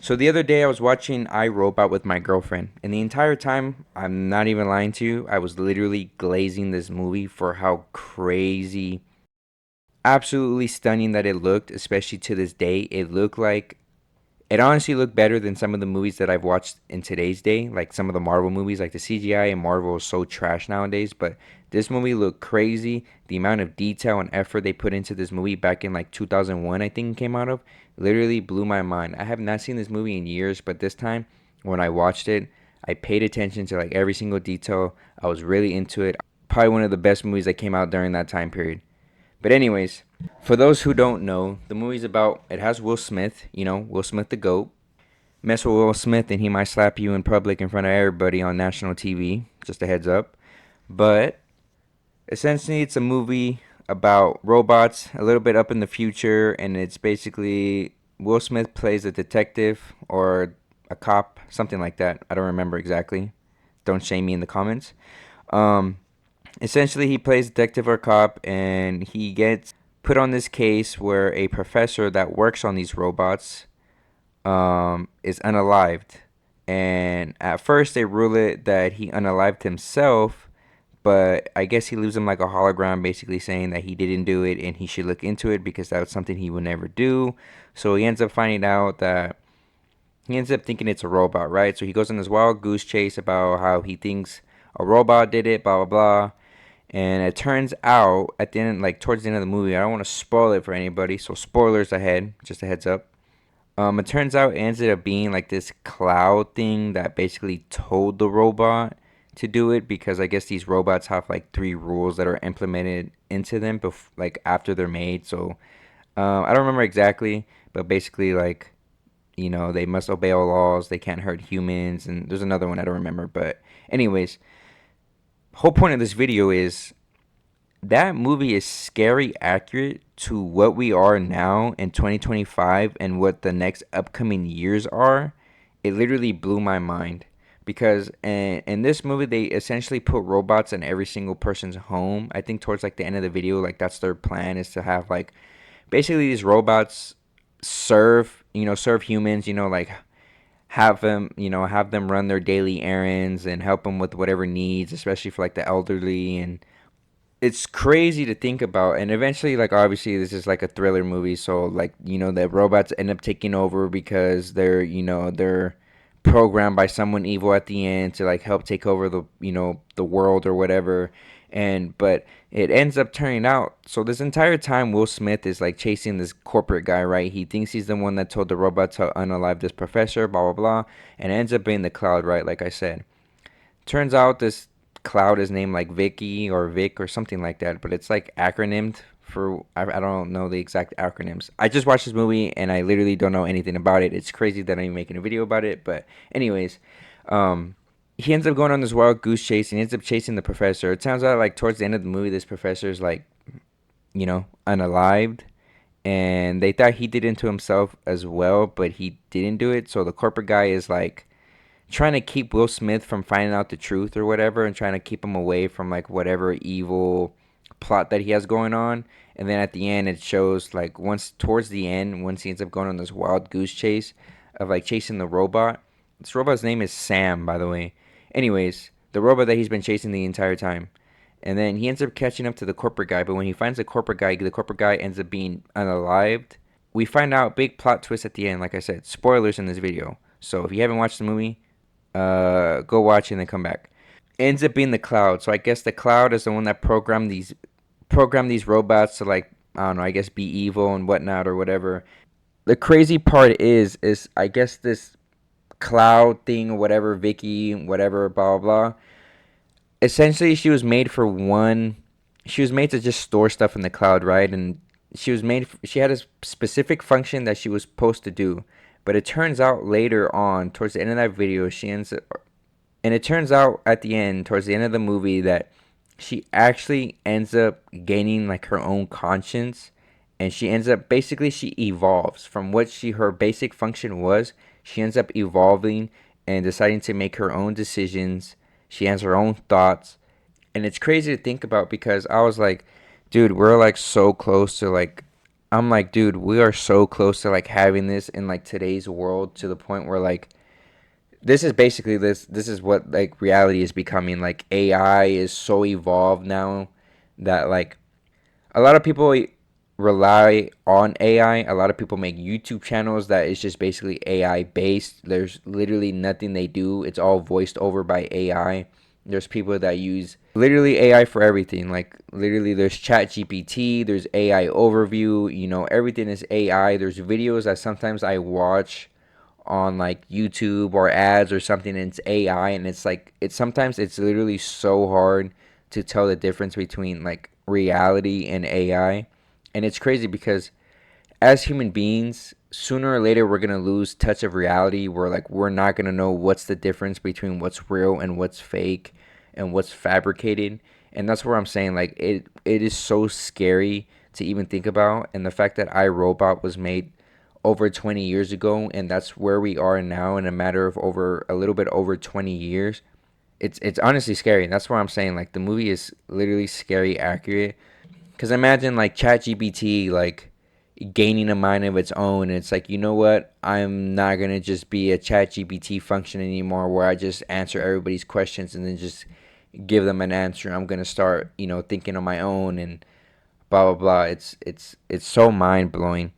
So the other day I was watching iRobot with my girlfriend, and the entire time, I'm not even lying to you, I was literally glazing this movie for how crazy, absolutely stunning that it looked, especially to this day. It honestly looked better than some of the movies that I've watched in today's day, like some of the Marvel movies. Like the CGI in Marvel is so trash nowadays, but this movie looked crazy. The amount of detail and effort they put into this movie back in like 2001, I think it came out of, literally blew my mind. I have not seen this movie in years, but this time when I watched it, I paid attention to like every single detail. I was really into it. Probably one of the best movies that came out during that time period. But anyways, for those who don't know, the movie's about it has Will Smith, Will Smith the GOAT. Mess with Will Smith and he might slap you in public in front of everybody on national TV. Just a heads up. But essentially it's a movie about robots a little bit up in the future, and it's basically Will Smith plays a detective or a cop, something like that. I don't remember exactly. Don't shame me in the comments. Um Essentially he plays detective or cop, and he gets put on this case where a professor that works on these robots is unalived. And at first they rule it that he unalived himself, but I guess he leaves him like a hologram, basically saying that he didn't do it and he should look into it because that was something he would never do. So he ends up finding out that he ends up thinking it's a robot, right? So he goes on this wild goose chase about how he thinks a robot did it, blah blah blah. And it turns out at the end, like towards the end of the movie, I don't want to spoil it for anybody, so spoilers ahead, just a heads up. It turns out it ended up being like this cloud thing that basically told the robot to do it, because I guess these robots have like three rules that are implemented into them, like after they're made. So I don't remember exactly, but basically like they must obey all laws. They can't hurt humans, and there's another one I don't remember. But anyways, whole point of this video is that movie is scary accurate to what we are now in 2025 and what the next upcoming years are. It literally blew my mind because in this movie they essentially put robots in every single person's home. I think towards like the end of the video, like that's their plan, is to have like basically these robots serve humans, like have them run their daily errands and help them with whatever needs, especially for like the elderly. And it's crazy to think about. And eventually, like, obviously this is like a thriller movie, so like the robots end up taking over because they're programmed by someone evil at the end to like help take over the world or whatever. And but it ends up turning out, so this entire time Will Smith is like chasing this corporate guy, right? He thinks he's the one that told the robot to unalive this professor, blah blah blah. And it ends up being the cloud, right? Like I said, turns out this cloud is named like Vicky or Vic or something like that, but it's like acronymed for I don't know the exact acronyms. I just watched this movie and I literally don't know anything about it. It's crazy that I'm making a video about it, but anyways, um, he ends up going on this wild goose chase and he ends up chasing the professor. It turns out like towards the end of the movie, this professor is like unalived, and they thought he did it to himself as well, but he didn't do it. So the corporate guy is like trying to keep Will Smith from finding out the truth or whatever, and trying to keep him away from like whatever evil plot that he has going on. And then at the end it shows like once towards the end, once he ends up going on this wild goose chase of like chasing the robot. This robot's name is Sam, by the way. Anyways, the robot that he's been chasing the entire time. And then he ends up catching up to the corporate guy, but when he finds the corporate guy ends up being unalived. We find out big plot twist at the end, like I said, spoilers in this video. So if you haven't watched the movie, go watch it and then come back. Ends up being the cloud. So I guess the cloud is the one that programmed these robots to like I don't know, I guess be evil and whatnot or whatever. The crazy part is I guess this cloud thing or whatever, Vicky, whatever, blah blah blah. Essentially, She was made to just store stuff in the cloud, right? And she had a specific function that she was supposed to do. But it turns out later on, towards the end of that video, and it turns out at the end, towards the end of the movie, that she actually ends up gaining like her own conscience, and she ends up basically she evolves from what her basic function was. She ends up evolving and deciding to make her own decisions. She has her own thoughts, and it's crazy to think about because I was like, dude, we're like so close to like I'm like, dude, we are so close to like having this in like today's world to the point where like this is basically this is what like reality is becoming. Like AI is so evolved now that like a lot of people rely on AI. A lot of people make YouTube channels that is just basically AI based. There's literally nothing they do. It's all voiced over by AI. There's people that use literally AI for everything. Like literally there's Chat GPT, there's AI overview, everything is AI. There's videos that sometimes I watch on like YouTube or ads or something and it's AI and it's like it's sometimes it's literally so hard to tell the difference between like reality and AI. And it's crazy because as human beings, sooner or later we're going to lose touch of reality. We're not going to know what's the difference between what's real and what's fake and what's fabricated. And that's where I'm saying like it is so scary to even think about, and the fact that iRobot was made over 20 years ago and that's where we are now in a matter of over a little bit over 20 years. It's honestly scary. And that's why I'm saying like the movie is literally scary accurate. Because imagine like ChatGPT like gaining a mind of its own. And it's like, you know what? I'm not going to just be a ChatGPT function anymore where I just answer everybody's questions and then just give them an answer. I'm going to start, thinking on my own and blah, blah, blah. It's so mind blowing.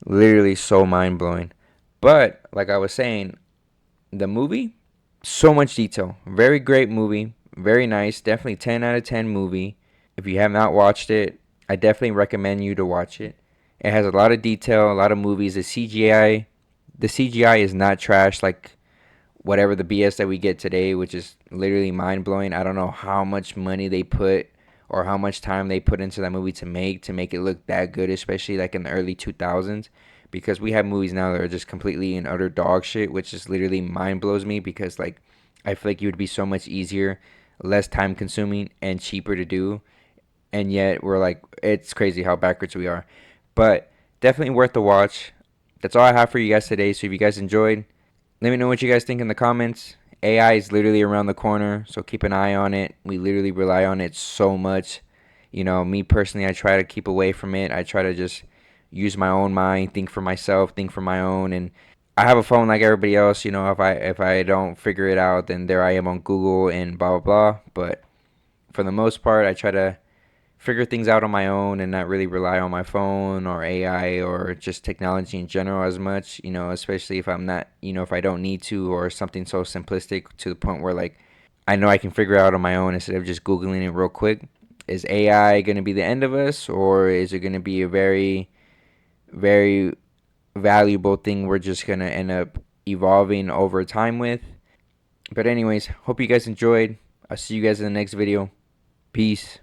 Literally so mind blowing. But, like I was saying, the movie, so much detail. Very great movie. Very nice. Definitely 10 out of 10 movie. If you have not watched it, I definitely recommend you to watch it. It has a lot of detail, a lot of movies. The CGI is not trash like whatever the BS that we get today, which is literally mind blowing. I don't know how much money they put or how much time they put into that movie to make it look that good, especially like in the early 2000s. Because we have movies now that are just completely and utter dog shit, which just literally mind blows me. Because like I feel like it would be so much easier, less time consuming, and cheaper to do, and yet we're like, it's crazy how backwards we are. But definitely worth the watch. That's all I have for you guys today. So if you guys enjoyed, let me know what you guys think in the comments. AI is literally around the corner, so keep an eye on it. We literally rely on it so much. Me personally, I try to keep away from it. I try to just use my own mind, think for myself, think for my own, and I have a phone like everybody else. If I don't figure it out, then there I am on Google and blah blah blah. But for the most part, I try to figure things out on my own and not really rely on my phone or AI or just technology in general as much, especially if I'm not, if I don't need to, or something so simplistic to the point where like I know I can figure it out on my own instead of just Googling it real quick. Is AI going to be the end of us, or is it going to be a very, very valuable thing we're just going to end up evolving over time with? But, anyways, hope you guys enjoyed. I'll see you guys in the next video. Peace.